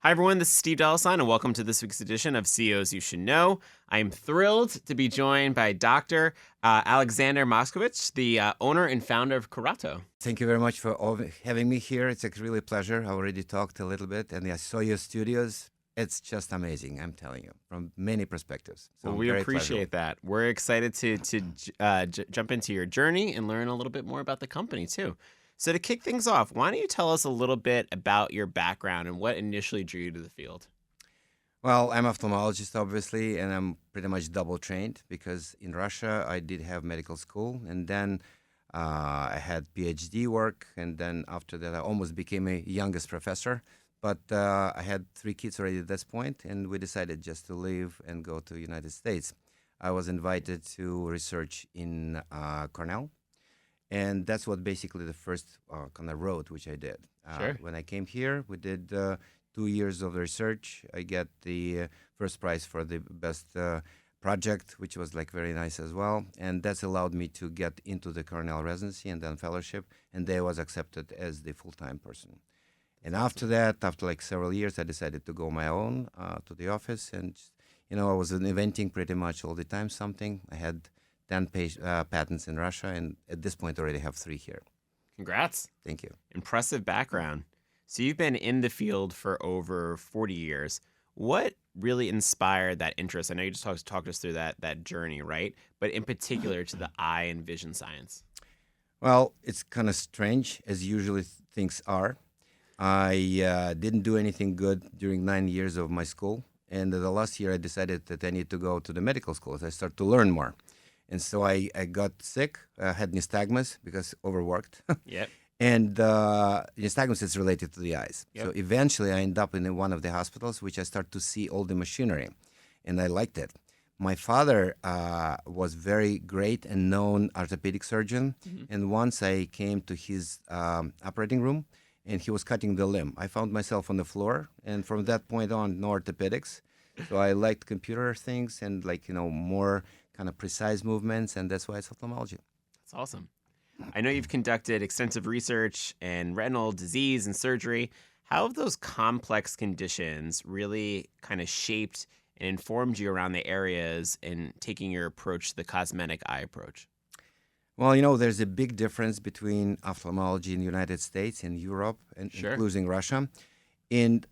Hi, everyone. This is Steve Delisine, and welcome to this week's edition of CEOs You Should Know. I am thrilled to be joined by Dr. Alexander Movshovich, the owner and founder of KERATO. Thank you very much for having me here. It's a really pleasure. I already talked a little bit, and I saw your studios. It's just amazing, I'm telling you, from many perspectives. So Well, I'm we very appreciate that. We're excited to jump into your journey and learn a little bit more about the company, too. So to kick things off, why don't you tell us a little bit about your background and what initially drew you to the field? Well, I'm ophthalmologist, obviously, and I'm pretty much double trained because in Russia I did have medical school, and then I had PhD work, and then after that I almost became a youngest professor. But I had 3 kids already at this point, and we decided just to leave and go to the United States. I was invited to research in Cornell. And that's what basically the first kind of road which I did. Sure. When I came here, we did 2 years of research. I get the first prize for the best project, which was like very nice as well. And that's allowed me to get into the Cornell residency and then fellowship. And there I was accepted as the full-time person. And after that, after like several years, I decided to go my own to the office. And, I was inventing pretty much all the time something. I had 10 patents in Russia, and at this point already have 3 here. Congrats. Thank you. Impressive background. So you've been in the field for over 40 years. What really inspired that interest? I know you just talked us through that journey, right? But in particular to the eye and vision science. Well, it's kind of strange, as usually things are. I didn't do anything good during 9 years of my school, and the last year I decided that I need to go to the medical school. So I started to learn more. And so I got sick, had nystagmus because overworked. Yep. And nystagmus is related to the eyes. Yep. So eventually I end up in one of the hospitals, which I start to see all the machinery. And I liked it. My father was very great and known orthopedic surgeon. Mm-hmm. And once I came to his operating room and he was cutting the limb, I found myself on the floor. And from that point on, no orthopedics. So I liked computer things and more kind of precise movements, and that's why it's ophthalmology. That's awesome. I know you've conducted extensive research in retinal disease and surgery. How have those complex conditions really kind of shaped and informed you around the areas in taking your approach to the cosmetic eye approach? Well, there's a big difference between ophthalmology in the United States and Europe, and Sure. including Russia. In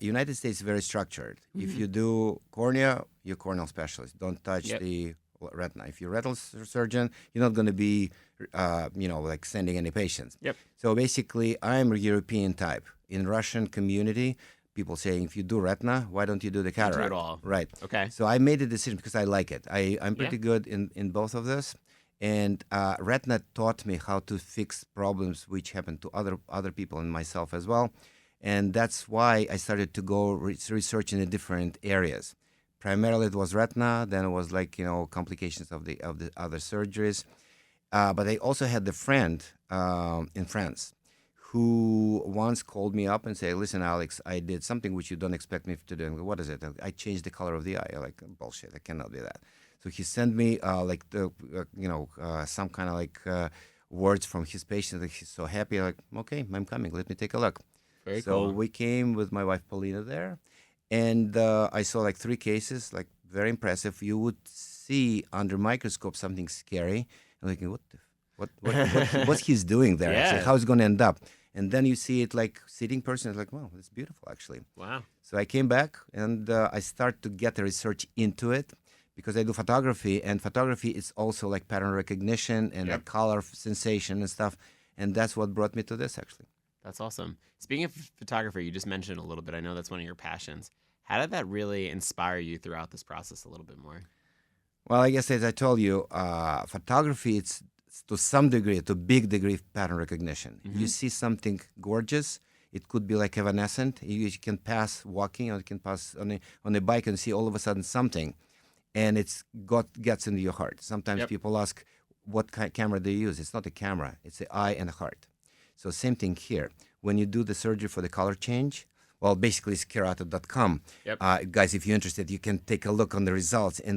United States, very structured. Mm-hmm. If you do cornea, you're corneal specialist. Don't touch Yep. the retina. If you're a retinal surgeon, you're not going to be, like sending any patients. Yep. So basically, I'm a European type. In Russian community, people saying, if you do retina, why don't you do the cataract? Do it all. Right. Okay. So I made a decision because I like it. I'm pretty good in both of this. And retina taught me how to fix problems which happen to other people and myself as well. And that's why I started to go research in the different areas. Primarily, it was retina. Then it was complications of the other surgeries. But I also had a friend in France who once called me up and said, "Listen, Alex, I did something which you don't expect me to do." And I go, "What is it?" I changed the color of the eye. I'm like, bullshit, I cannot do that. So he sent me some kind of words from his patient. That he's so happy. I'm like, okay, I'm coming. Let me take a look. Very So cool. we came with my wife Paulina there, and I saw 3 cases, very impressive. You would see under microscope something scary, and what's he's doing there? Yeah. Actually, how's it going to end up? And then you see it sitting person. It's like, wow, that's beautiful actually. Wow. So I came back and I start to get the research into it because I do photography, and photography is also pattern recognition and Yep. color sensation and stuff, and that's what brought me to this actually. That's awesome. Speaking of photography, you just mentioned a little bit. I know that's one of your passions. How did that really inspire you throughout this process a little bit more? Well, I guess as I told you, photography, it's to some degree, to a big degree, pattern recognition. Mm-hmm. You see something gorgeous, it could be evanescent. You can pass walking, or you can pass on a bike and see all of a sudden something, and gets into your heart. Sometimes Yep. people ask what camera they use. It's not a camera, it's the eye and the heart. So same thing here. When you do the surgery for the color change, well, basically it's KERATO.com. Yep. Guys, if you're interested, you can take a look on the results, and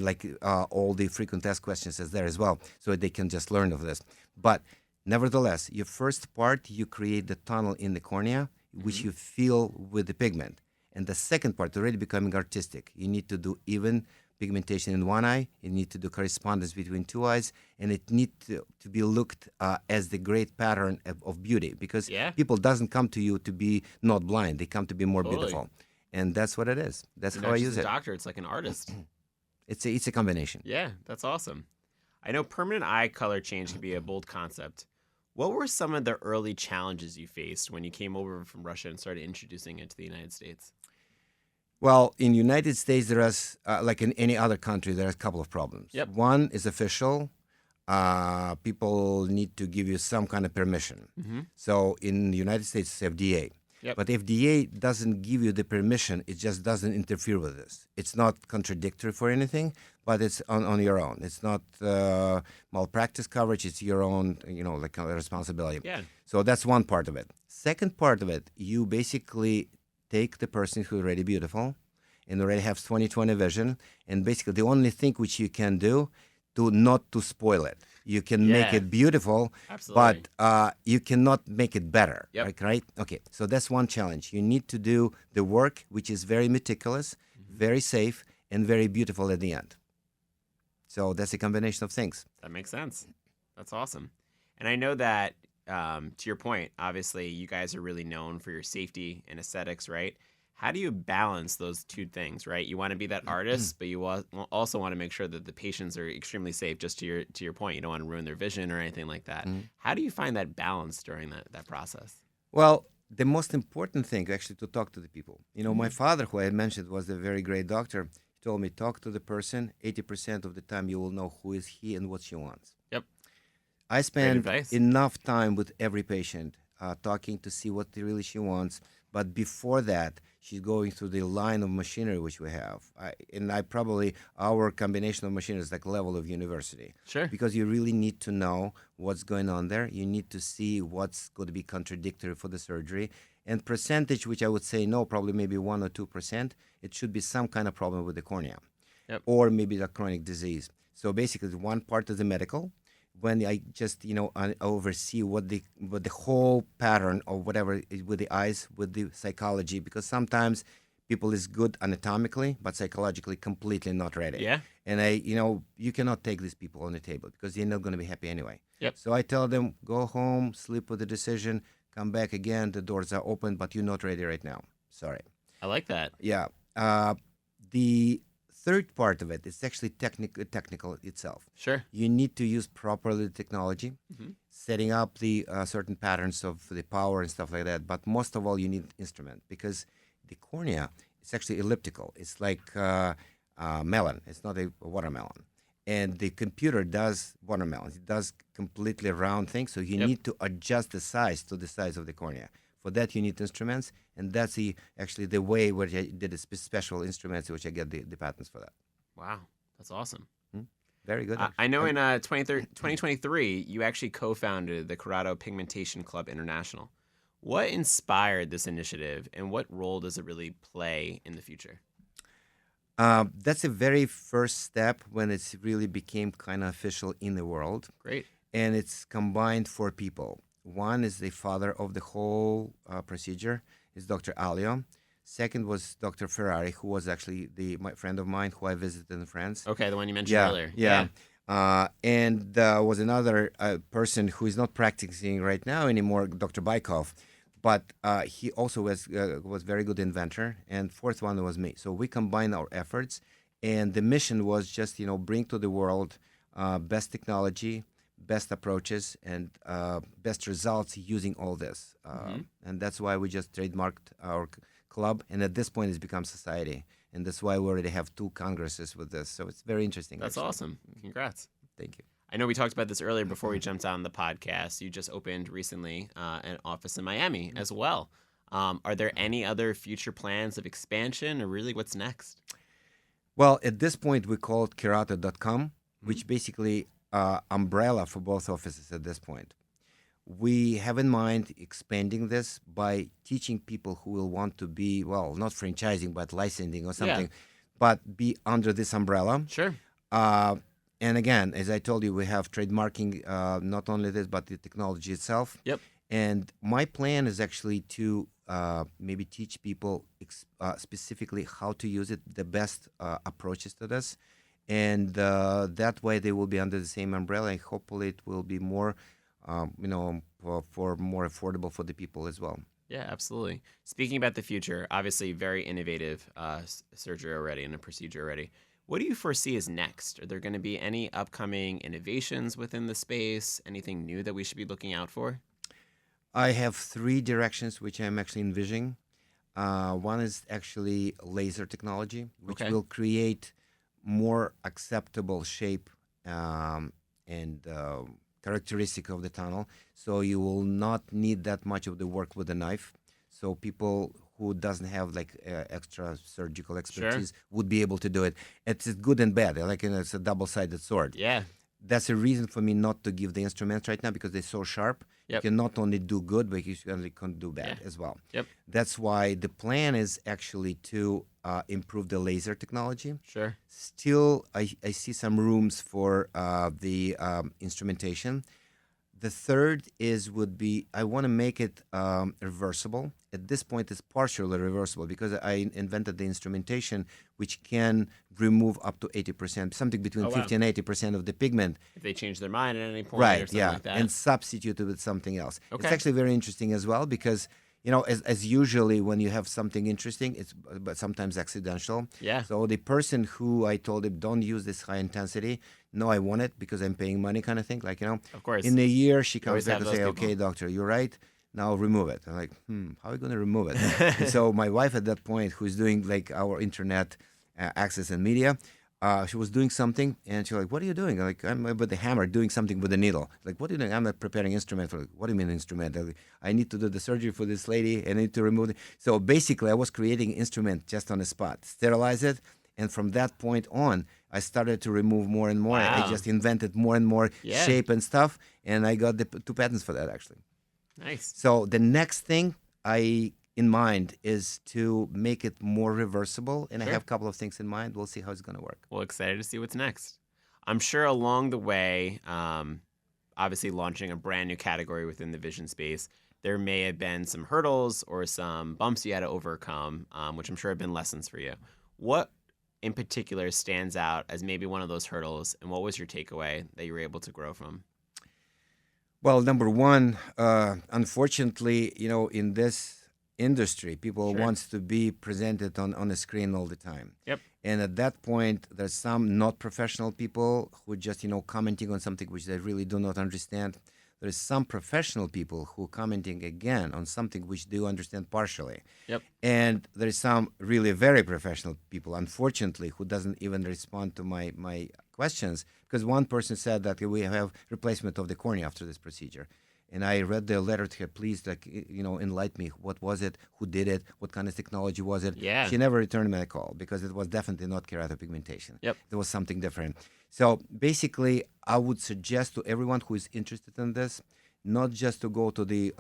all the frequent asked questions is there as well, so they can just learn of this. But nevertheless, your first part, you create the tunnel in the cornea, which you fill with the pigment. And the second part, already becoming artistic. You need to do even pigmentation in one eye. You need to do correspondence between two eyes, and it needs to be looked as the great pattern of beauty, because Yeah. people doesn't come to you to be not blind. They come to be more Totally. beautiful, and that's what it is. That's You're how not I just use a it. doctor, it's like an artist. It's a combination. Yeah, that's awesome. I know permanent eye color change can be a bold concept. What were some of the early challenges you faced when you came over from Russia and started introducing it to the United States? Well, in United States, there is, like in any other country, there are a couple of problems. Yep. One is official. People need to give you some kind of permission. Mm-hmm. So in the United States, it's FDA. Yep. But FDA doesn't give you the permission. It just doesn't interfere with this. It's not contradictory for anything, but it's on your own. It's not malpractice coverage. It's your own, like a responsibility. Yeah. So that's one part of it. Second part of it, you basically take the person who's already beautiful and already has 20/20 vision, and basically the only thing which you can do to not to spoil it. You can make Yeah. it beautiful, Absolutely. but you cannot make it better. Yep. Like, right? Okay, so that's one challenge. You need to do the work, which is very meticulous, very safe, and very beautiful at the end. So that's a combination of things. That makes sense. That's awesome. And I know that, to your point, obviously, you guys are really known for your safety and aesthetics, right? How do you balance those two things, right? You want to be that artist, but you also want to make sure that the patients are extremely safe. Just to your point, you don't want to ruin their vision or anything like that. How do you find that balance during that process? Well, the most important thing actually to talk to the people. My father, who I mentioned, was a very great doctor. He told me, talk to the person. 80% of the time, you will know who is he and what she wants. Yep. I spend advice. enough time with every patient, talking to see what really she wants. But before that, she's going through the line of machinery which we have. Our combination of machinery is like level of university. Sure. Because you really need to know what's going on there. You need to see what's going to be contradictory for the surgery. And percentage, which I would say no, probably maybe 1 or 2%, it should be some kind of problem with the cornea. Yep. Or maybe the chronic disease. So basically, one part is the medical. When I just I oversee what the whole pattern of whatever is with the eyes, with the psychology, because sometimes people is good anatomically but psychologically completely not ready. Yeah. And you cannot take these people on the table because they're not going to be happy anyway. Yep. So I tell them, go home, sleep with the decision, come back again. The doors are open, but you're not ready right now. Sorry. I like that. Yeah. The third part of it is actually technical itself. Sure. You need to use properly the technology, setting up the certain patterns of the power and stuff like that. But most of all, you need instrument, because the cornea is actually elliptical. It's like melon. It's not a watermelon. And the computer does watermelons. It does completely round things. So you need to adjust the size to the size of the cornea. For that, you need instruments, and that's actually the way where I did the special instruments, which I get the patents for that. Wow. That's awesome. Very good. I know in 2023, you actually co-founded the KERATO Pigmentation Club International. What inspired this initiative, and what role does it really play in the future? That's the very first step when it's really became kind of official in the world. Great. And it's combined 4 people. One is the father of the whole procedure, is Dr. Alio. Second was Dr. Ferrari, who was actually my friend of mine who I visited in France. Okay, the one you mentioned earlier. Yeah. And was another person who is not practicing right now anymore, Dr. Bykov, but he also was very good inventor. And fourth one was me. So we combined our efforts, and the mission was just bring to the world best technology, best approaches, and best results using all this. And that's why we just trademarked our club, and at this point it's become society. And that's why we already have 2 congresses with this. So it's very interesting. That's actually. awesome. Congrats. Thank you. I know we talked about this earlier before we jumped on the podcast. You just opened recently an office in Miami as well. Are there any other future plans of expansion, or really what's next? Well, at this point we call it KERATO.com, which basically umbrella for both offices at this point. We have in mind expanding this by teaching people who will want to be, well, not franchising, but licensing or something, but be under this umbrella. Sure. And again, as I told you, we have trademarking, not only this, but the technology itself. Yep. And my plan is actually to maybe teach people specifically how to use it, the best approaches to this, and that way they will be under the same umbrella, and hopefully it will be more, for more affordable for the people as well. Yeah, absolutely. Speaking about the future, obviously very innovative surgery already and a procedure already. What do you foresee as next? Are there going to be any upcoming innovations within the space? Anything new that we should be looking out for? I have three directions which I'm actually envisioning. One is actually laser technology, which Okay. will create more acceptable shape and characteristic of the tunnel. So you will not need that much of the work with the knife. So people who doesn't have like extra surgical Sure. expertise would be able to do it. It's good and bad. Like it's a double-sided sword. Yeah. That's a reason for me not to give the instruments right now because they're so sharp. You Yep. can not only do good, but you can do bad Yeah. as well. Yep. That's why the plan is actually to improve the laser technology. Sure. Still, I see some rooms for the instrumentation. The third would be I want to make it reversible. At this point, it's partially reversible because I invented the instrumentation which can remove up to 80%, something between Oh, wow. 50 and 80% of the pigment. If they change their mind at any point or Right, something yeah, like that. and substitute it with something else. It's Okay. actually very interesting as well because as usually when you have something interesting, it's but sometimes accidental. Yeah. So the person who I told him don't use this high intensity, no, I want it because I'm paying money, kind of thing. Like Of course. in a year she comes always back have and those say, people. "Okay, doctor, you're right. Now remove it." I'm like, how are you going to remove it? And so my wife at that point, who's doing like our internet access and media, she was doing something, and she's like, "What are you doing?" I'm like, "I'm with the hammer doing something with the needle." Like, "What are you doing?" "I'm not preparing instrument for." "What do you mean instrument?" I'm like, "I need to do the surgery for this lady, and I need to remove it." So basically, I was creating instrument just on the spot, sterilize it, and from that point on, I started to remove more and more. I Wow. just invented more and more Yeah. shape and stuff, and I got the two patents for that actually. Nice. So the next thing I in mind is to make it more reversible, and I Sure. have a couple of things in mind. We'll see how it's going to work. Well, excited to see what's next. I'm sure along the way, obviously launching a brand new category within the vision space, there may have been some hurdles or some bumps you had to overcome, which I'm sure have been lessons for you. What in particular stands out as maybe one of those hurdles, and what was your takeaway that you were able to grow from? Well, number one, unfortunately, in this industry, people Sure. wants to be presented on a screen all the time. Yep. And at that point, there's some not professional people who just, commenting on something which they really do not understand. There's some professional people who commenting again on something which they understand partially. Yep. And there's some really very professional people, unfortunately, who doesn't even respond to my questions. Because one person said that we have replacement of the cornea after this procedure. And I read the letter to her, please, enlighten me. What was it? Who did it? What kind of technology was it? Yeah. She never returned me a call because it was definitely not keratopigmentation. Yep. It was something different. So basically, I would suggest to everyone who is interested in this, not just to go to the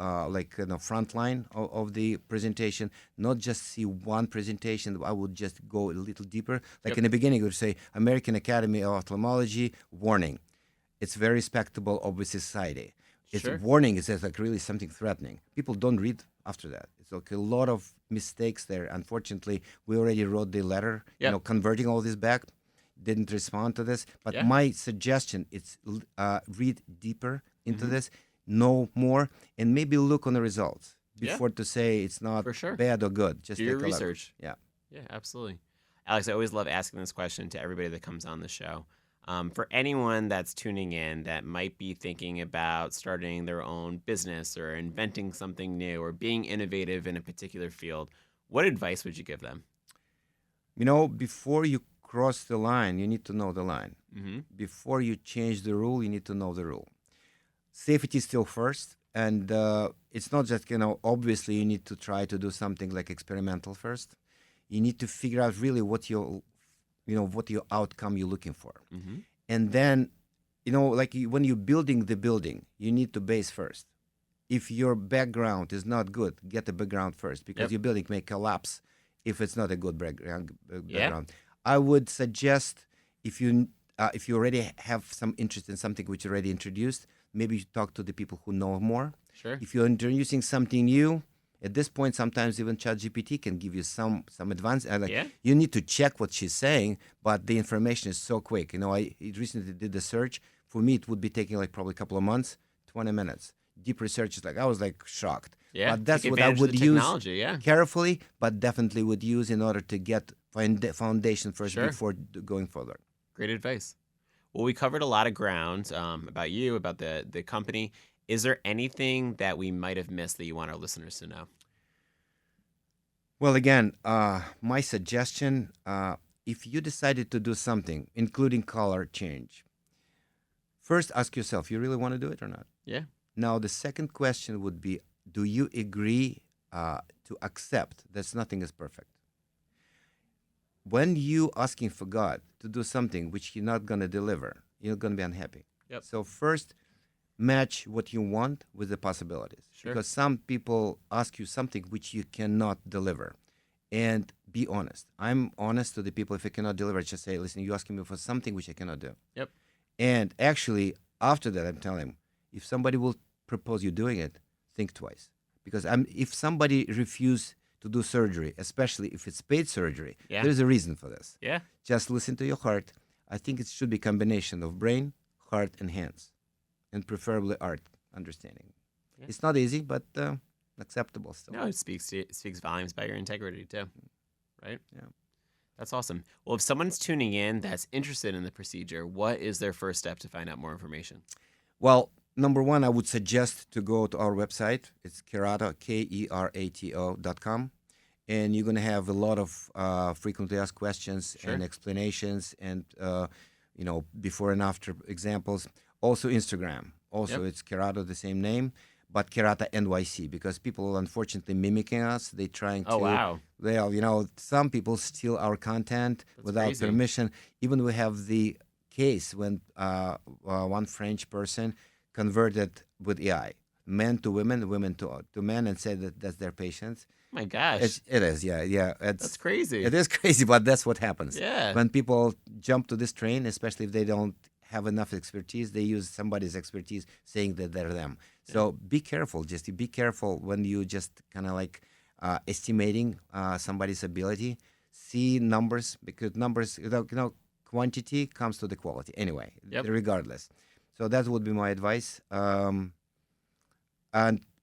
front line of the presentation, not just see one presentation. I would just go a little deeper. Like Yep. in the beginning, I would say American Academy of Ophthalmology warning. It's very respectable of the society. It's Sure. warning is like really something threatening. People don't read after that. It's like a lot of mistakes there. Unfortunately, we already wrote the letter, Yep. converting all this back. Didn't respond to this. But Yeah. my suggestion is read deeper into Mhm. this, know more, and maybe look on the results Yeah. before to say it's not For sure. bad or good. Just Do your take a look. research. Yeah. Yeah, absolutely. Alex, I always love asking this question to everybody that comes on the show. For anyone that's tuning in that might be thinking about starting their own business or inventing something new or being innovative in a particular field, what advice would you give them? Before you cross the line, you need to know the line. Mm-hmm. Before you change the rule, you need to know the rule. Safety is still first. And it's not just, obviously you need to try to do something like experimental first. You need to figure out really what your outcome you're looking for. Mm-hmm. And then, when you're building the building, you need to base first. If your background is not good, get the background first because Yep. your building may collapse if it's not a good background. Yeah. I would suggest if you already have some interest in something which you already introduced, maybe you talk to the people who know more. Sure. If you're introducing something new, At this point, sometimes even ChatGPT can give you some advice. And like, Yeah. you need to check what she's saying, but the information is so quick. I recently did the search. For me, it would be taking like probably a couple of months, 20 minutes. Deep research is like, I was like shocked. Yeah. But that's Take what I advantage of would the use technology. Yeah. carefully, but definitely would use in order to get foundation first Sure. before going further. Great advice. Well, we covered a lot of ground about you, about the company. Is there anything that we might have missed that you want our listeners to know? Well, again, my suggestion, if you decided to do something, including color change, first ask yourself, you really want to do it or not? Yeah. Now, the second question would be, do you agree to accept that nothing is perfect? When you asking for God to do something which He's not going to deliver, you're going to be unhappy. Yep. So first, match what you want with the possibilities. Sure. Because some people ask you something which you cannot deliver. And be honest. I'm honest to the people. If I cannot deliver, I just say, listen, you're asking me for something which I cannot do. Yep. And actually, after that, I'm telling them, if somebody will propose you doing it, think twice. Because if somebody refuses to do surgery, especially if it's paid surgery, Yeah. there's a reason for this. Yeah. Just listen to your heart. I think it should be a combination of brain, heart, and hands, and preferably art understanding. Yeah. It's not easy, but acceptable still. No, it speaks volumes about your integrity too, right? Yeah. That's awesome. Well, if someone's tuning in that's interested in the procedure, what is their first step to find out more information? Well, number one, I would suggest to go to our website. It's KERATO, KERATO.com. And you're going to have a lot of frequently asked questions Sure. and explanations and, before and after examples. Also Instagram. Also, Yep. it's KERATO, the same name, but KERATO NYC, because people unfortunately mimicking us. They're trying to, Oh, wow. well, some people steal our content That's without crazy. permission. Even we have the case when one French person converted with AI, men to women, women to men, and said that that's their patients. Oh my gosh. It is, yeah. That's crazy. It is crazy, but that's what happens. Yeah. When people jump to this train, especially if they don't have enough expertise, they use somebody's expertise saying that they're them. So be careful. Just be careful when you just kind of like estimating somebody's ability. See numbers, because numbers, quantity comes to the quality anyway, Yep. regardless. So that would be my advice. And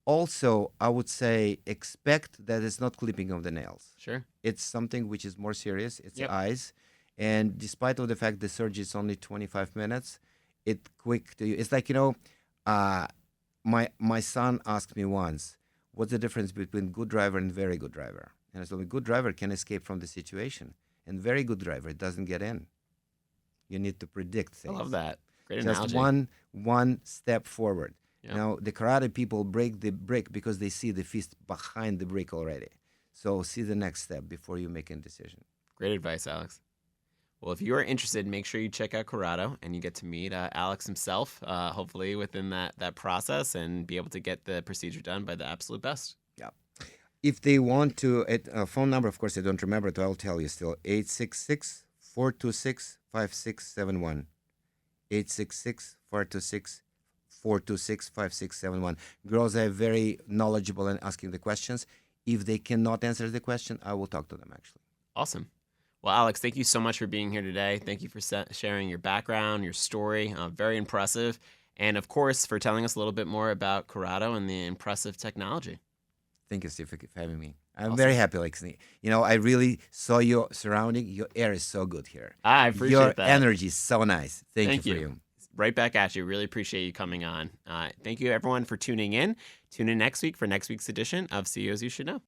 also, I would say expect that it's not clipping of the nails. Sure. It's something which is more serious. It's Yep. the eyes. And despite of the fact the surgery is only 25 minutes, it's quick to you. It's like, my son asked me once, what's the difference between good driver and very good driver? And I said, a good driver can escape from the situation, and very good driver doesn't get in. You need to predict I things. love that. Great Just analogy. one step forward. Yeah. Now, the karate people break the brick because they see the fist behind the brick already. So see the next step before you make a decision. Great advice, Alex. Well, if you are interested, make sure you check out KERATO and you get to meet Alex himself, hopefully within that process, and be able to get the procedure done by the absolute best. Yeah. If they want to, phone number, of course, I don't remember it, I'll tell you still, 866-426-5671. 866-426-5671. Girls are very knowledgeable in asking the questions. If they cannot answer the question, I will talk to them, actually. Awesome. Well, Alex, thank you so much for being here today. Thank you for sharing your background, your story. Very impressive. And, of course, for telling us a little bit more about KERATO and the impressive technology. Thank you, Steve, for having me. I'm Awesome. very happy. I really saw your surrounding. Your air is so good here. I appreciate your that. energy is so nice. Thank you for you. Right back at you. Really appreciate you coming on. Thank you, everyone, for tuning in. Tune in next week for next week's edition of CEOs You Should Know.